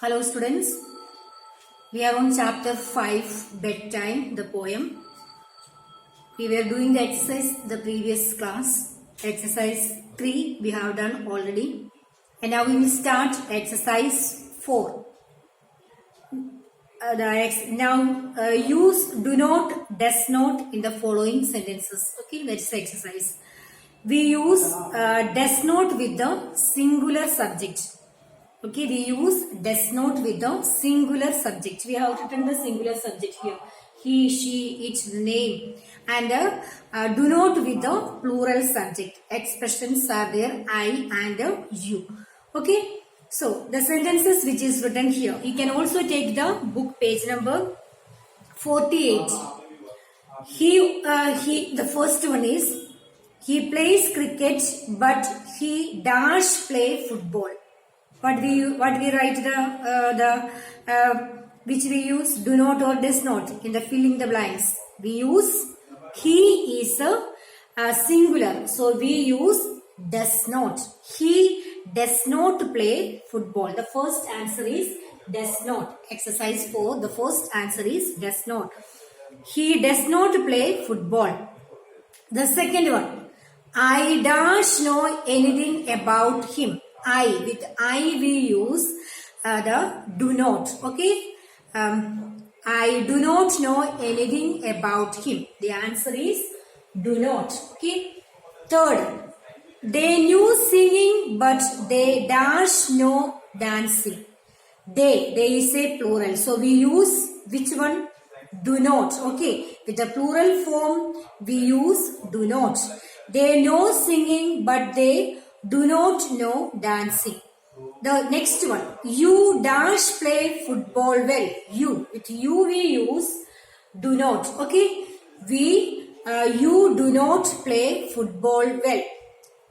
Hello students, we are on chapter 5 bedtime, the poem. We were doing the exercise the previous class. Exercise 3 we have done already. And now we will start exercise 4. Use do not, does not in the following sentences. Okay, that's the exercise. We use does not with the singular subject. Okay, we use does not with the singular subject. We have written the singular subject here. He, she, it, the name. And do not with the plural subject. Expressions are there, I and you. Okay, so the sentences which is written here. You can also take the book page number 48. The first one is, he plays cricket but he dash play football. What we write which we use do not or does not in the filling the blanks. We use he is a singular, so we use does not. He does not play football. The first answer is does not. Exercise 4. The first answer is does not. He does not play football. The second one, I dash know anything about him. With I we use the do not. Okay, I do not know anything about him. The answer is do not. Okay. Third, they knew singing but they dash know dancing. They is a plural, so we use which one? Do not. Okay, with the plural form we use do not. They know singing but they do not know dancing. The next one, you dash play football well. You, with you we use do not. Okay, you do not play football well.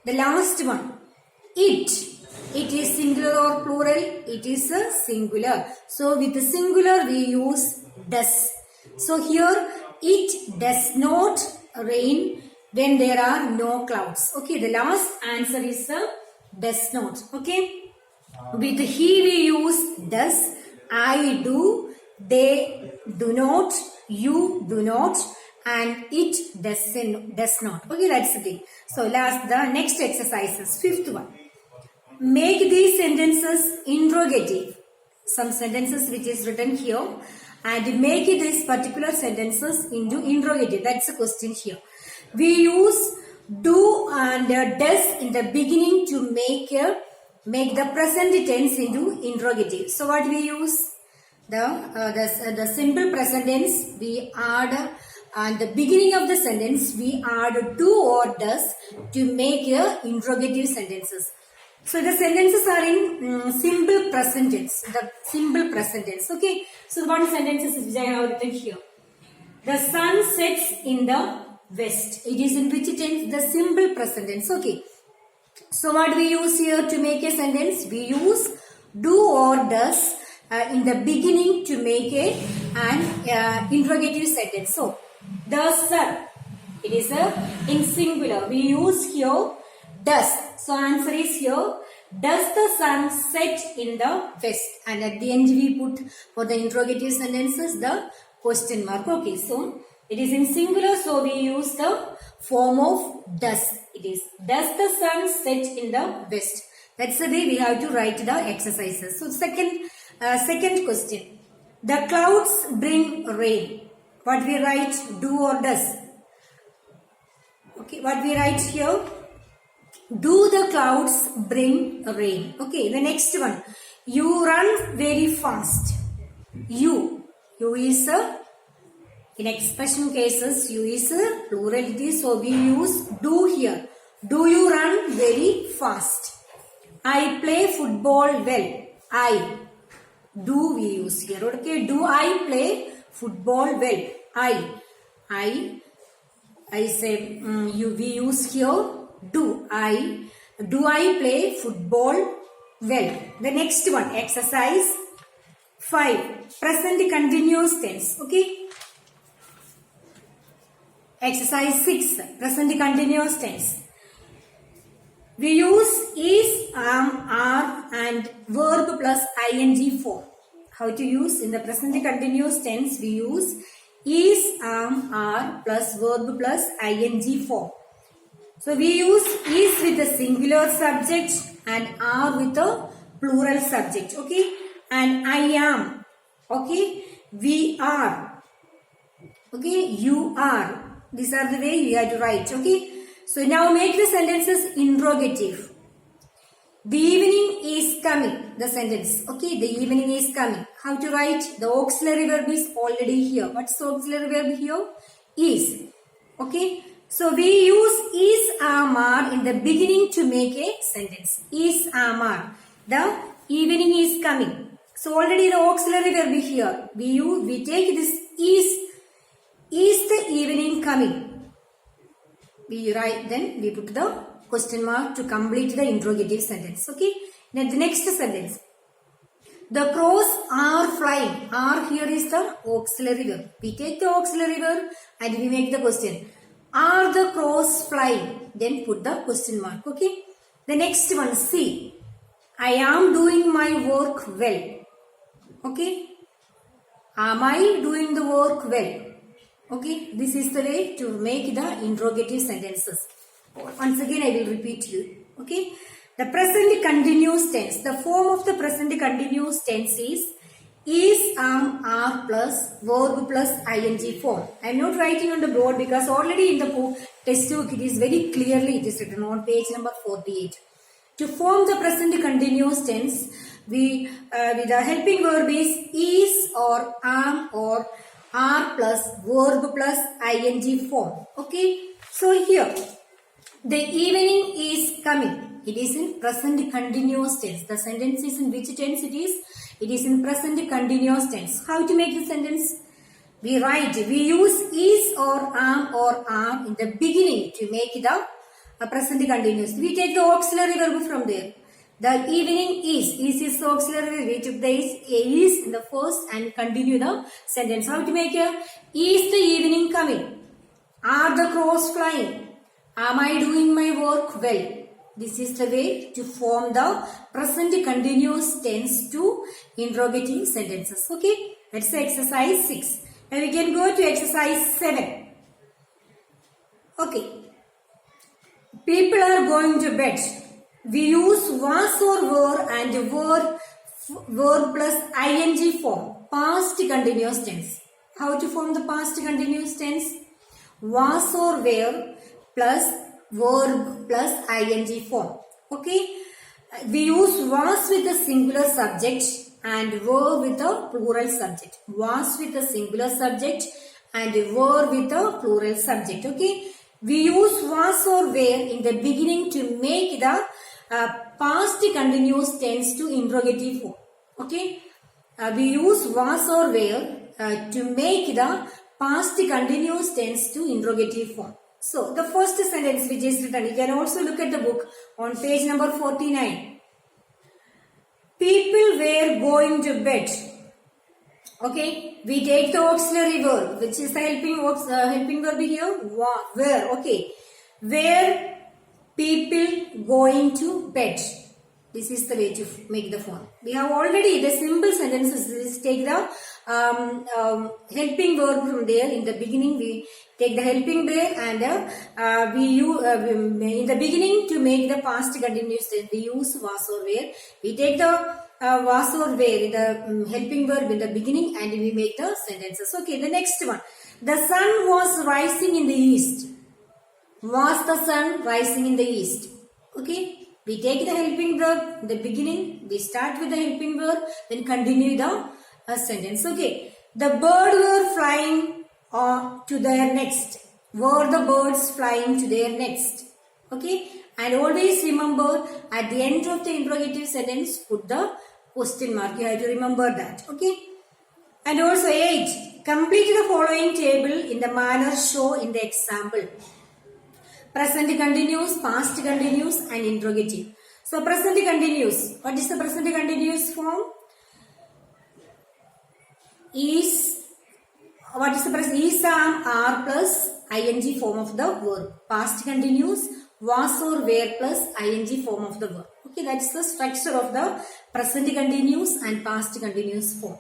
The last one, it is singular or plural? It is a singular. So with the singular we use does. So here it does not rain when there are no clouds. Okay, the last answer is does not. Okay, with he we use does, I do, they do not, you do not, and it does not. Okay, that's the thing. So the next exercises. Fifth one, make these sentences interrogative. Some sentences which is written here, and make these particular sentences into interrogative. That's the question here. We use do and does in the beginning to make the present tense into interrogative. So what we use? The simple present tense we add, and the beginning of the sentence we add do or does to make interrogative sentences. So the sentences are in simple present tense. The simple present tense. Okay. So one sentence is which I have written here. The sun sets in the west. It is in which tense? The simple present tense. Okay. So what we use here to make a sentence? We use do or does in the beginning to make an interrogative sentence. So the sun. It is in singular. We use here does. So answer is here. Does the sun set in the west? And at the end we put for the interrogative sentences the question mark. Okay. So it is in singular, so we use the form of does. It is does the sun set in the west? That's the way we have to write the exercises. So second question. The clouds bring rain. What we write? Do or does? Okay, what we write here? Do the clouds bring rain? Okay, the next one. You run very fast. You is in expression cases, you is plurality, so we use do here. Do you run very fast? I play football well. I. Do we use here. Okay. Do I play football well? I say we use here do. Do I play football well? The next one, exercise 5. Present continuous tense. Okay. Exercise 6. Present continuous tense. We use is, am, are and verb plus ing form. How to use? In the present continuous tense, we use is, am, are plus verb plus ing form. So we use is with a singular subject and are with a plural subject. Okay. And I am. Okay. We are. Okay. You are. These are the way you have to write. Okay. So now make the sentences interrogative. The evening is coming. The sentence. Okay. The evening is coming. How to write? The auxiliary verb is already here. What's the auxiliary verb here? Is. Okay. So we use is, am, are in the beginning to make a sentence. Is, am, are. The evening is coming. So already the auxiliary verb is here. We take this is the evening coming. We write, then we put the question mark to complete the interrogative sentence. Okay. Now the next sentence. The crows are flying. Are here is the auxiliary verb. We take the auxiliary verb and we make the question. Are the crows flying? Then put the question mark. Okay. The next one, C. I am doing my work well. Okay. Am I doing the work well? Okay. This is the way to make the interrogative sentences. Once again, I will repeat you. Okay. The present continuous tense. The form of the present continuous tense is, am, are plus verb plus ing form. I am not writing on the board because already in the textbook it is very clearly it is written on page number 48. To form the present continuous tense, we with the helping verb is or am or are plus verb plus ing form. Okay. So here the evening is coming. It is in present continuous tense. The sentence is in which tense it is? It is in present continuous tense. How to make the sentence? We use is or am or are in the beginning to make the present continuous. We take the auxiliary verb from there. The evening is the auxiliary verb. We took the is in the first and continue the sentence. How to make it? Is the evening coming? Are the crows flying? Am I doing my work well? This is the way to form the present continuous tense to interrogative sentences. Okay. That's exercise 6. Now we can go to exercise 7. Okay. People are going to bed. We use was or were and verb plus ing form. Past continuous tense. How to form the past continuous tense? Was or were plus verb plus ing form. Okay. We use was with a singular subject and verb with a plural subject. Was with a singular subject and verb with a plural subject. Okay. We use was or were in the beginning to make the past continuous tense to interrogative form. Okay. We use was or were to make the past continuous tense to interrogative form. So, the first sentence which is written, you can also look at the book on page number 49. People were going to bed. Okay, we take the auxiliary verb, which is the helping verb here, where. Okay, were people going to bed? This is the way to make the form. We have already the simple sentences. Let's take the helping verb from there. In the beginning, we take the helping verb and we use in the beginning to make the past continuous tense. We use was or were. We take the was or were in the helping verb in the beginning and we make the sentences. Okay, the next one. The sun was rising in the east. Was the sun rising in the east? Okay. We take the helping verb in the beginning. We start with the helping verb, then continue the sentence. Okay. The bird were flying to their nest. Were the birds flying to their nest? Okay. And always remember at the end of the interrogative sentence, put the question mark. You have to remember that. Okay. And also 8. Complete the following table in the manner shown in the example. Present continuous, past continuous and interrogative. So present continuous. What is the present continuous form? Is, what is the present? Is, am, are plus ing form of the verb. Past continuous was or were plus ing form of the verb. Okay, that's the structure of the present continuous and past continuous form.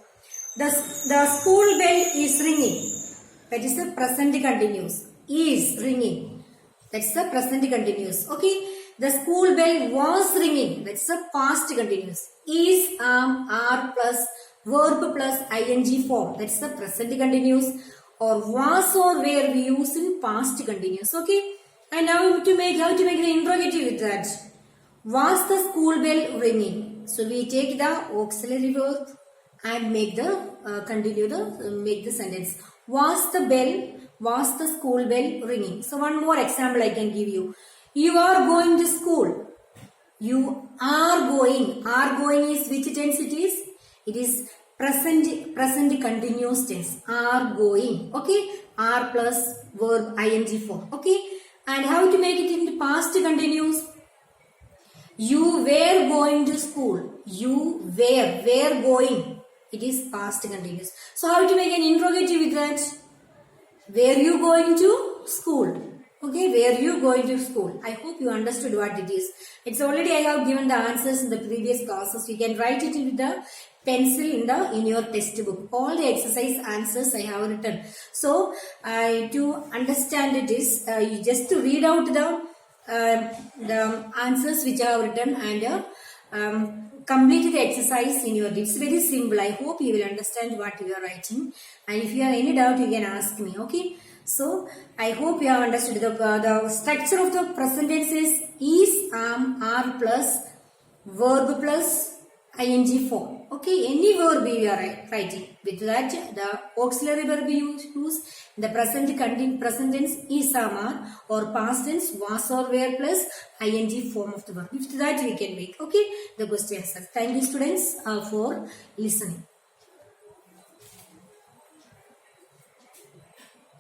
The school bell is ringing. That is the present continuous. Is ringing. That's the present continuous. Okay. The school bell was ringing. That's the past continuous. Is, are plus verb plus ing form. That's the present continuous. Or was or were we use in past continuous. Okay. And now how to make the interrogative with that. Was the school bell ringing? So we take the auxiliary verb and make the make the sentence. Was the school bell ringing? So one more example I can give you. You are going to school. You are going. Are going is which tense it is? It is present continuous tense. Are going. Okay. Are plus verb ing form. Okay. And how to make it into past continuous? You were going to school. You were going. It is past continuous. So how to make an interrogative with that? Were you going to school? Okay, were you going to school? I hope you understood what it is. It's already I have given the answers in the previous classes. You can write it with the pencil in your textbook. All the exercise answers I have written. So to understand it is you just to read out the answers which I have written and complete the exercise in your. It's very simple. I hope you will understand what you are writing. And if you have any doubt, you can ask me. Okay. So I hope you have understood the structure of the present tense is, are plus verb plus ing form. Okay, any verb we are writing. With that, the auxiliary verb we use the present tense is, are, or past tense was or were plus ing form of the verb. With that we can make. Okay, the question answer. Thank you students for listening.